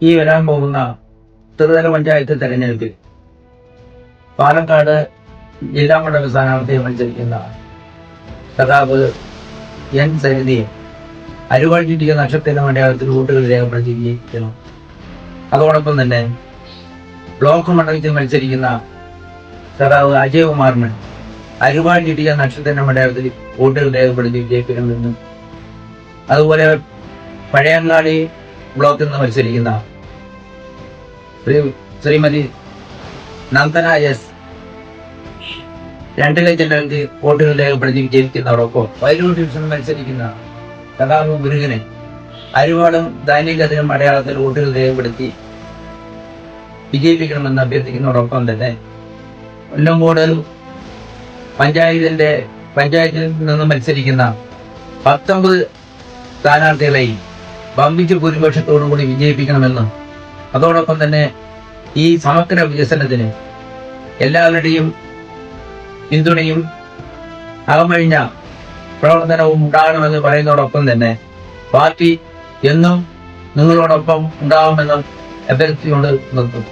ഈ വരാൻ പോകുന്ന ത്രിതല പഞ്ചായത്ത് തെരഞ്ഞെടുപ്പിൽ പാലക്കാട് ജില്ലാ മണ്ഡല സ്ഥാനാർത്ഥിയെ മത്സരിക്കുന്ന സഖാവ് എൻ സരിതയെ അരുവാഴ്ചിട്ടിക നക്ഷത്ര മണ്ഡലത്തിൽ വോട്ടുകൾ രേഖപ്പെടുത്തി വിജയിക്കണം. അതോടൊപ്പം തന്നെ ബ്ലോക്ക് മണ്ഡലത്തിൽ മത്സരിക്കുന്ന സഖാവ് അജയകുമാറിന് അരുവാഴ്ചിട്ടിക നക്ഷത്ര മണ്ഡലത്തിൽ വോട്ടുകൾ രേഖപ്പെടുത്തി വിജയിക്കണമെന്നും അതുപോലെ പഴയങ്ങാടി ബ്ലോക്കിൽ നിന്ന് മത്സരിക്കുന്ന ശ്രീമതി നന്ദന എസ് 2 ലക്ഷത്തി വോട്ടുകൾ രേഖപ്പെടുത്തി വിജയിക്കുന്നതോടൊപ്പം വയലൂർ ഡിവിഷനിൽ മത്സരിക്കുന്ന സഖാവ് മുരുകനെ അരിവാടും ദൈനികത്തിനും അടയാളത്തിൽ വോട്ടുകൾ രേഖപ്പെടുത്തി വിജയിപ്പിക്കണമെന്ന് അഭ്യർത്ഥിക്കുന്നതോടൊപ്പം തന്നെ കൊല്ലംകോട് പഞ്ചായത്തിൽ നിന്ന് മത്സരിക്കുന്ന 19 സ്ഥാനാർത്ഥികളെയും വമ്പിച്ച ഭൂരിപക്ഷത്തോടുകൂടി വിജയിപ്പിക്കണമെന്നും അതോടൊപ്പം തന്നെ ഈ സമഗ്ര വികസനത്തിന് എല്ലാവരുടെയും പിന്തുണയും അകമഴിഞ്ഞ പ്രവർത്തനവും ഉണ്ടാകണമെന്ന് പറയുന്നതോടൊപ്പം തന്നെ പാർട്ടി എന്നും നിങ്ങളോടൊപ്പം ഉണ്ടാകുമെന്നും അഭ്യർത്ഥിച്ചുകൊണ്ട് നിർത്തും.